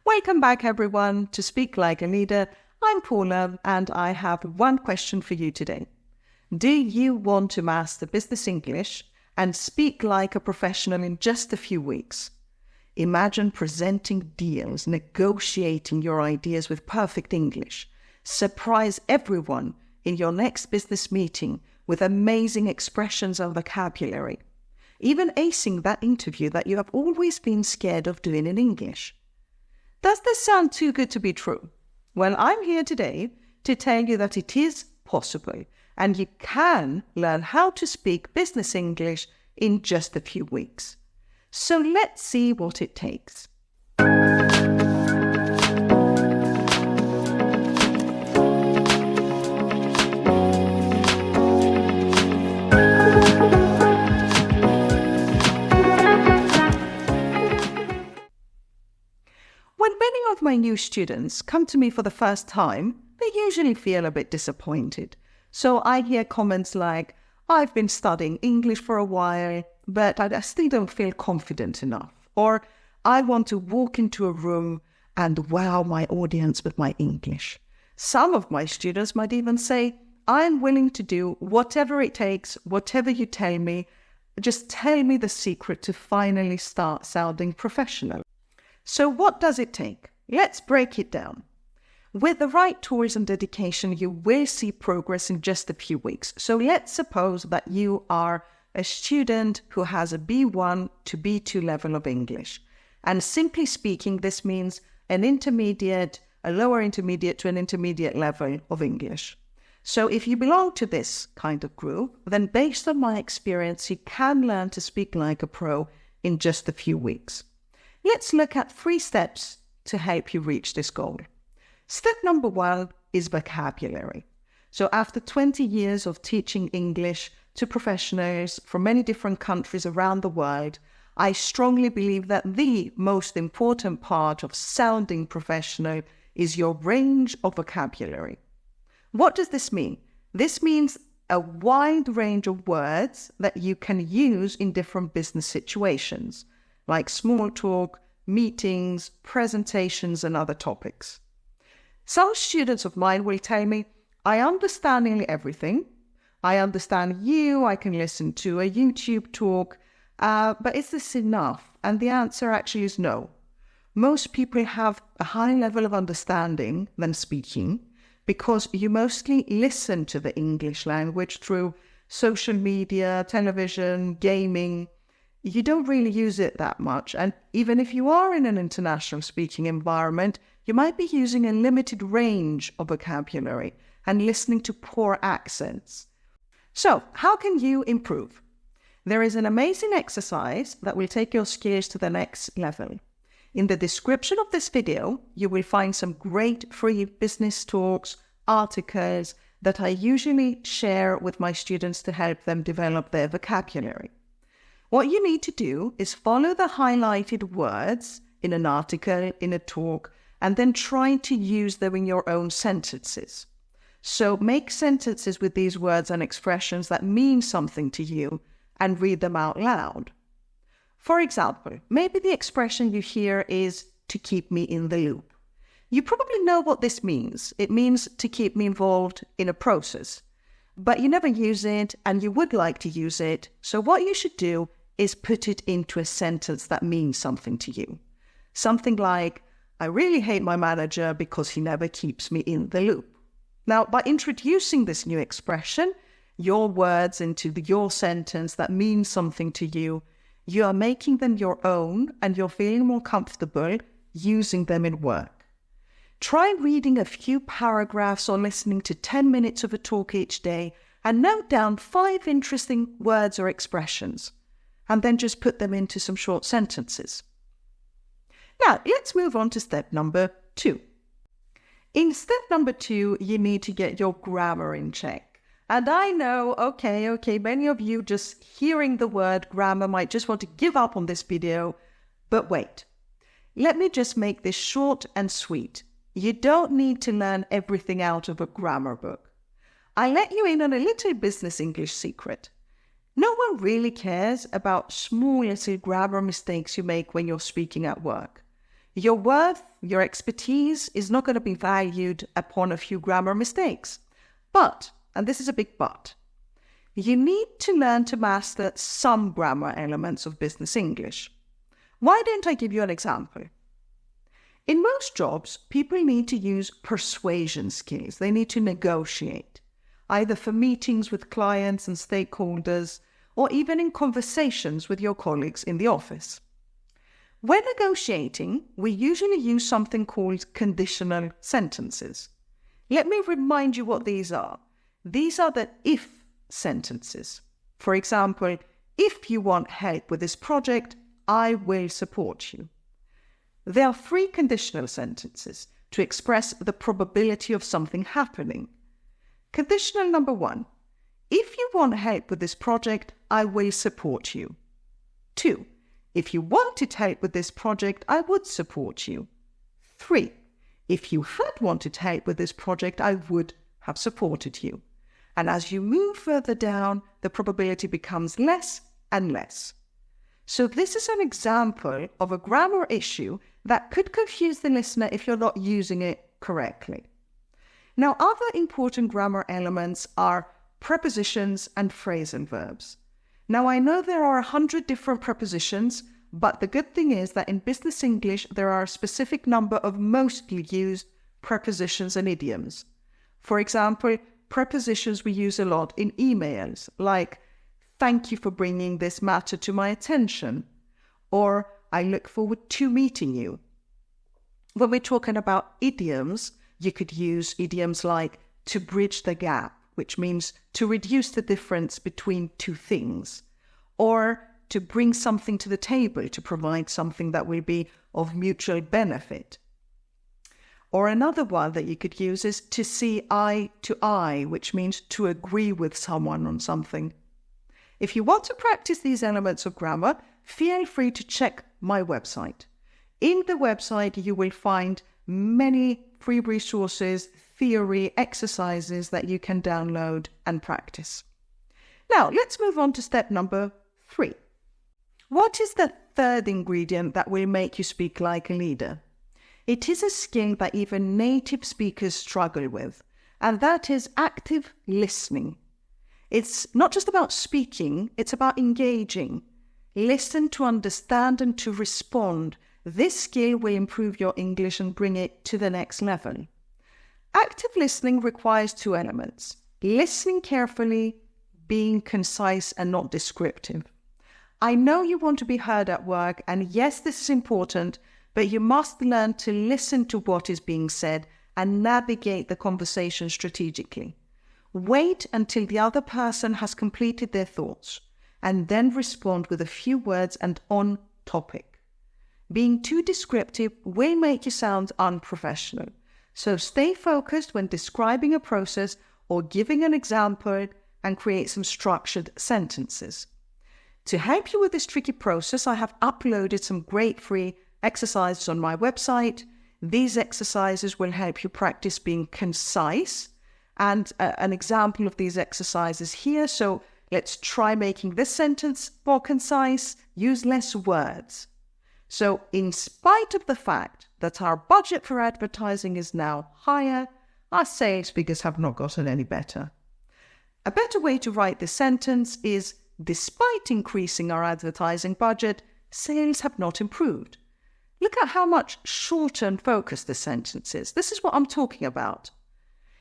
Welcome back everyone to Speak Like a Leader. I'm Paula and I have one question for you today. Do you want to master business English and speak like a professional in just a few weeks? Imagine presenting deals, negotiating your ideas with perfect English. Surprise everyone in your next business meeting with amazing expressions and vocabulary. Even acing that interview that you have always been scared of doing in English. Does this sound too good to be true? Well, I'm here today to tell you that it is possible and you can learn how to speak business English in just a few weeks. So let's see what it takes. When many of my new students come to me for the first time, they usually feel a bit disappointed. So I hear comments like, I've been studying English for a while, but I still don't feel confident enough. Or I want to walk into a room and wow my audience with my English. Some of my students might even say, I'm willing to do whatever it takes, whatever you tell me. Just tell me the secret to finally start sounding professional. So what does it take? Let's break it down. With the right tools and dedication, you will see progress in just a few weeks. So let's suppose that you are a student who has a B1 to B2 level of English. And simply speaking, this means an intermediate, a lower intermediate to an intermediate level of English. So if you belong to this kind of group, then based on my experience, you can learn to speak like a pro in just a few weeks. Let's look at 3 steps to help you reach this goal. Step number 1 is vocabulary. So after 20 years of teaching English to professionals from many different countries around the world, I strongly believe that the most important part of sounding professional is your range of vocabulary. What does this mean? This means a wide range of words that you can use in different business situations, like small talk, meetings, presentations, and other topics. Some students of mine will tell me, I understand nearly everything. I understand you, I can listen to a YouTube talk, but is this enough? And the answer actually is no. Most people have a high level of understanding than speaking because you mostly listen to the English language through social media, television, gaming. You don't really use it that much. And even if you are in an international speaking environment, you might be using a limited range of vocabulary and listening to poor accents. So, how can you improve? There is an amazing exercise that will take your skills to the next level. In the description of this video, you will find some great free business talks, articles that I usually share with my students to help them develop their vocabulary. What you need to do is follow the highlighted words in an article, in a talk, and then try to use them in your own sentences. So make sentences with these words and expressions that mean something to you and read them out loud. For example, maybe the expression you hear is to keep me in the loop. You probably know what this means. It means to keep me involved in a process. But you never use it and you would like to use it. So what you should do is put it into a sentence that means something to you. Something like, I really hate my manager because he never keeps me in the loop. Now, by introducing this new expression, your words into your sentence that means something to you, you are making them your own and you're feeling more comfortable using them in work. Try reading a few paragraphs or listening to 10 minutes of a talk each day and note down 5 interesting words or expressions, and then just put them into some short sentences. Now, let's move on to step number 2. In step number 2, you need to get your grammar in check. And I know, okay, many of you just hearing the word grammar might just want to give up on this video, but wait. Let me just make this short and sweet. You don't need to learn everything out of a grammar book. I let you in on a little business English secret. No one really cares about small little grammar mistakes you make when you're speaking at work. Your worth, your expertise is not going to be valued upon a few grammar mistakes. But, and this is a big but, you need to learn to master some grammar elements of business English. Why don't I give you an example? In most jobs, people need to use persuasion skills. They need to negotiate, either for meetings with clients and stakeholders, or even in conversations with your colleagues in the office. When negotiating, we usually use something called conditional sentences. Let me remind you what these are. These are the if sentences. For example, if you want help with this project, I will support you. There are 3 conditional sentences to express the probability of something happening. Conditional number 1, if you want help with this project, I will support you. 2, if you wanted help with this project, I would support you. 3, if you had wanted help with this project, I would have supported you. And as you move further down, the probability becomes less and less. So this is an example of a grammar issue that could confuse the listener if you're not using it correctly. Now, other important grammar elements are prepositions and phrasal verbs. Now, I know there are 100 different prepositions, but the good thing is that in business English, there are a specific number of mostly used prepositions and idioms. For example, prepositions we use a lot in emails, like, thank you for bringing this matter to my attention, or I look forward to meeting you. When we're talking about idioms, you could use idioms like to bridge the gap, which means to reduce the difference between 2 things, or to bring something to the table, to provide something that will be of mutual benefit. Or another one that you could use is to see eye to eye, which means to agree with someone on something. If you want to practice these elements of grammar, feel free to check my website. In the website, you will find many free resources, theory, exercises that you can download and practice. Now, let's move on to step number 3. What is the third ingredient that will make you speak like a leader? It is a skill that even native speakers struggle with, and that is active listening. It's not just about speaking, it's about engaging. Listen to understand and to respond. This skill will improve your English and bring it to the next level. Active listening requires 2 elements: listening carefully, being concise and not descriptive. I know you want to be heard at work, and yes, this is important, but you must learn to listen to what is being said and navigate the conversation strategically. Wait until the other person has completed their thoughts, and then respond with a few words and on topic. Being too descriptive will make you sound unprofessional, so stay focused when describing a process or giving an example, and create some structured sentences. To help you with this tricky process, I have uploaded some great free exercises on my website. These exercises will help you practice being concise, and an example of these exercises here. So let's try making this sentence more concise, use less words. So in spite of the fact that our budget for advertising is now higher, our sales figures have not gotten any better. A better way to write this sentence is, despite increasing our advertising budget, sales have not improved. Look at how much shorter and focused this sentence is. This is what I'm talking about.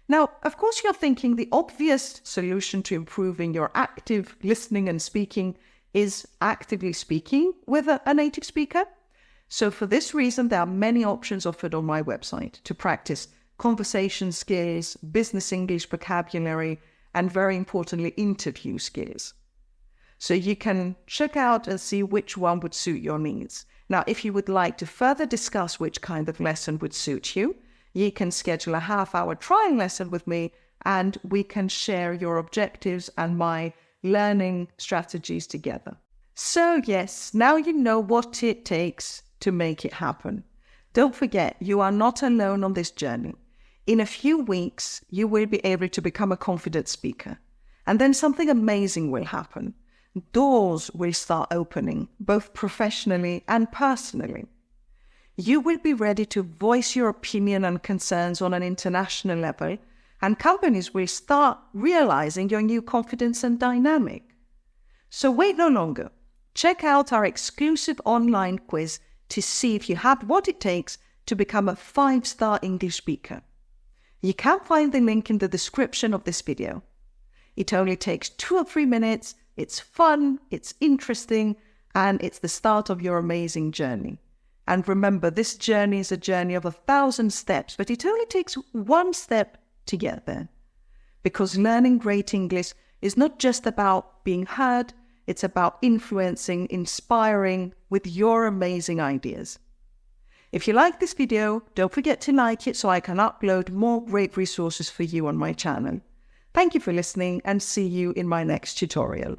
Now, of course, you're thinking the obvious solution to improving your active listening and speaking is actively speaking with a native speaker. So for this reason, there are many options offered on my website to practice conversation skills, business English vocabulary, and very importantly, interview skills. So you can check out and see which one would suit your needs. Now, if you would like to further discuss which kind of lesson would suit you, you can schedule a half-hour trial lesson with me, and we can share your objectives and my learning strategies together. So yes, now you know what it takes to make it happen. Don't forget, you are not alone on this journey. In a few weeks, you will be able to become a confident speaker. And then something amazing will happen. Doors will start opening, both professionally and personally. you will be ready to voice your opinion and concerns on an international level, and companies will start realizing your new confidence and dynamic. So wait no longer. Check out our exclusive online quiz to see if you have what it takes to become a 5-star English speaker. You can find the link in the description of this video. It only takes 2 or 3 minutes, it's fun, it's interesting, and it's the start of your amazing journey. And remember, this journey is a journey of 1,000 steps, but it only takes 1 step to get there. Because learning great English is not just about being heard, it's about influencing, inspiring with your amazing ideas. If you like this video, don't forget to like it so I can upload more great resources for you on my channel. Thank you for listening and see you in my next tutorial.